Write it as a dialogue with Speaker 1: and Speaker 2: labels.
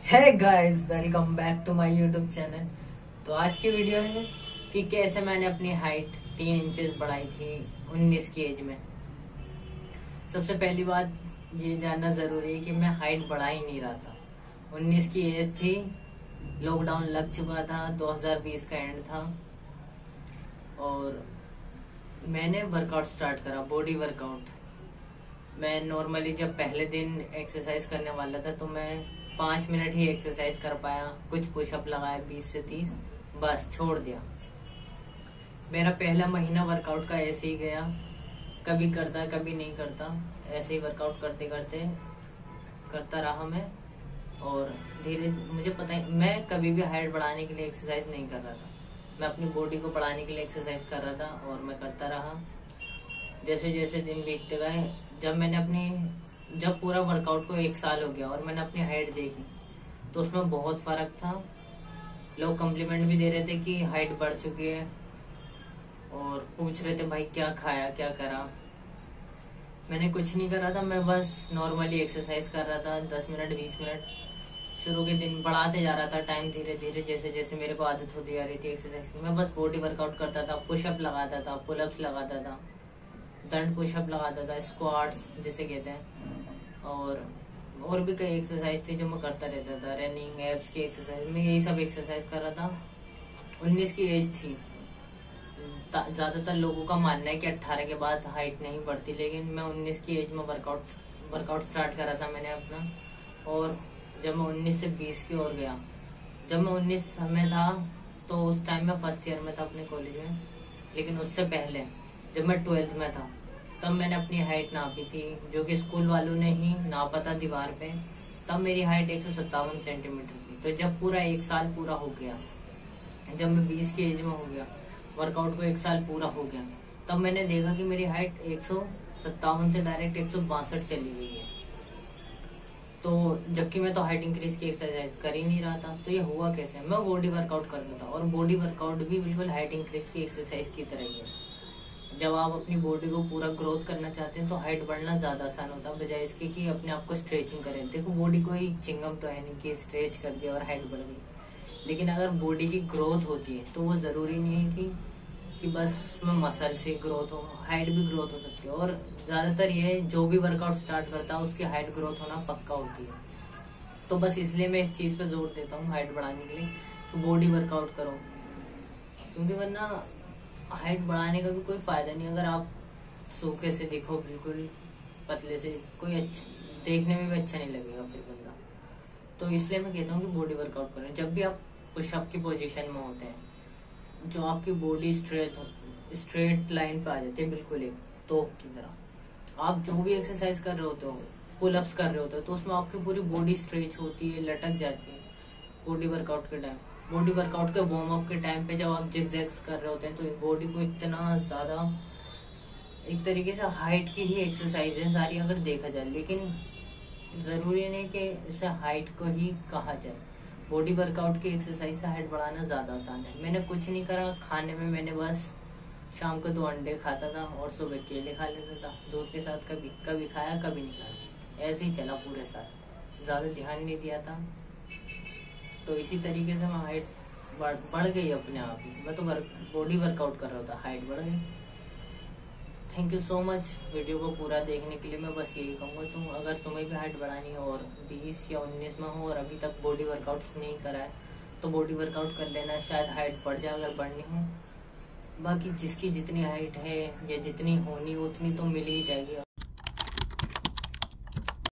Speaker 1: है guys, welcome back to my YouTube channel. तो आज की वीडियो है कि कैसे मैंने अपनी हाइट 3 इंचेस बढ़ाई थी 19 की एज में। सबसे पहली बात ये जानना जरूरी है कि मैं हाइट बढ़ा ही नहीं रहा था। 19 की एज थी, लॉकडाउन लग चुका था, 2020 का एंड था और मैंने वर्कआउट स्टार्ट करा, बॉडी वर्कआउट। मैं नॉर्मली जब पहले दिन एक्सरसाइज करने वाला था तो मैं 5 मिनट ही एक्सरसाइज कर पाया, कुछ पुशअप लगाए 20 से 30, बस छोड़ दिया। मेरा पहला महीना वर्कआउट का ऐसे ही गया, कभी करता कभी नहीं करता, ऐसे ही वर्कआउट करते करते करता रहा मैं। और धीरे मुझे पता ही, मैं कभी भी हाइट बढ़ाने के लिए एक्सरसाइज नहीं कर रहा था, मैं अपनी बॉडी को बढ़ाने के लिए एक्सरसाइज कर रहा था और मैं करता रहा। जैसे जैसे दिन बीतते गए, जब पूरा वर्कआउट को 1 साल हो गया और मैंने अपनी हाइट देखी तो उसमें बहुत फर्क था। लोग कम्प्लीमेंट भी दे रहे थे कि हाइट बढ़ चुकी है और पूछ रहे थे भाई क्या खाया क्या करा। मैंने कुछ नहीं करा था, मैं बस नॉर्मली एक्सरसाइज कर रहा था 10 मिनट 20 मिनट। शुरू के दिन बढ़ाते जा रहा था टाइम, धीरे धीरे जैसे जैसे मेरे को आदत होती जा रही थी एक्सरसाइज की। मैं बस बॉडी वर्कआउट करता था, पुशअप लगाता था, पुलअप्स लगाता था, दंड पुशअप लगाता था, स्क्वाट्स जिसे कहते हैं, और भी कई एक्सरसाइज थी जो मैं करता रहता था, रनिंग, एब्स की एक्सरसाइज, मैं यही सब एक्सरसाइज कर रहा था। 19 की एज थी। ज्यादातर लोगों का मानना है कि 18 के बाद हाइट नहीं बढ़ती, लेकिन मैं 19 की एज में वर्कआउट स्टार्ट करा था मैंने अपना। और जब मैं 19 से 20 की ओर गया, जब मैं 19 में था तो उस टाइम मैं फर्स्ट ईयर में था अपने कॉलेज में, लेकिन उससे पहले जब मैं 12th में था तब मैंने अपनी हाइट नापी थी, जो कि स्कूल वालों ने ही नापा था दीवार पे। तब मेरी हाइट 157 सेंटीमीटर थी। तो जब पूरा 1 साल पूरा हो गया, जब मैं 20 की एज में हो गया, वर्कआउट को 1 साल पूरा हो गया, तब मैंने देखा कि मेरी हाइट 157 से डायरेक्ट 162 चली गई है। तो जबकि मैं तो हाइट इंक्रीज की एक्सरसाइज कर ही नहीं रहा था, तो ये हुआ कैसे? मैं बॉडी वर्कआउट करता था और बॉडी वर्कआउट भी बिल्कुल हाइट इंक्रीज की एक्सरसाइज की तरह ही है। जब आप अपनी बॉडी को पूरा ग्रोथ करना चाहते हैं तो हाइट बढ़ना ज्यादा आसान होता है, बजाय इसके कि अपने आप को स्ट्रेचिंग करें। देखो, बॉडी कोई चिंगम तो है नहीं कि स्ट्रेच कर दिया और हाइट बढ़ गई। लेकिन अगर बॉडी की ग्रोथ होती है तो वो जरूरी नहीं है कि बस उसमें मसल से ग्रोथ हो, हाइट भी ग्रोथ हो सकती है। और ज्यादातर ये जो भी वर्कआउट स्टार्ट करता है उसकी हाइट ग्रोथ होना पक्का होती है। तो बस इसलिए मैं इस चीज पे जोर देता हूँ हाइट बढ़ाने के लिए कि बॉडी वर्कआउट करो, क्योंकि वरना हाइट बढ़ाने का भी कोई फायदा नहीं। अगर आप सूखे से दिखो, बिल्कुल पतले से, कोई अच्छा देखने में भी अच्छा नहीं लगेगा फिर बंदा। तो इसलिए मैं कहता हूँ कि बॉडी वर्कआउट करें। जब भी आप पुशअप की पोजीशन में होते हैं, जो आपकी बॉडी स्ट्रेट लाइन पे आ जाती है, बिल्कुल एक तोप की तरह। आप जो भी एक्सरसाइज कर रहे होते हो, पुलअप्स कर रहे होते हो, तो उसमें आपकी पूरी बॉडी स्ट्रेच होती है, लटक जाती है बॉडी वर्कआउट के टाइम। बॉडी वर्कआउट के वार्म अप के टाइम पे जब आप जिगजैग्स कर रहे होते हैं तो बॉडी को इतना ज्यादा, एक तरीके से हाइट की ही एक्सरसाइज है सारी अगर देखा जाए, लेकिन जरूरी नहीं कि इसे हाइट को ही कहा जाए। बॉडी वर्कआउट की एक्सरसाइज से हाइट बढ़ाना ज्यादा आसान है। मैंने कुछ नहीं करा खाने में, मैंने बस शाम को 2 अंडे खाता था और सुबह केले खा लेता था दूध के साथ। कभी कभी खाया कभी नहीं खाया, ऐसे ही चला पूरे साल, ज्यादा ध्यान नहीं दिया था। तो इसी तरीके से मैं हाइट बढ़ गई अपने आप ही। मैं तो बॉडी वर्कआउट कर रहा था, हाइट बढ़ गई। Thank you so much video को पूरा देखने के लिए। मैं बस यही कहूँगा, अगर तुम्हें भी हाइट बढ़ानी है और 20 या 19 में हो और अभी तक बॉडी वर्कआउट नहीं करा है तो बॉडी वर्कआउट कर लेना, शायद हाइट बढ़ जाए अगर बढ़नी हो। बाकी जिसकी जितनी हाइट है या जितनी होनी उतनी तो मिल ही जाएगी।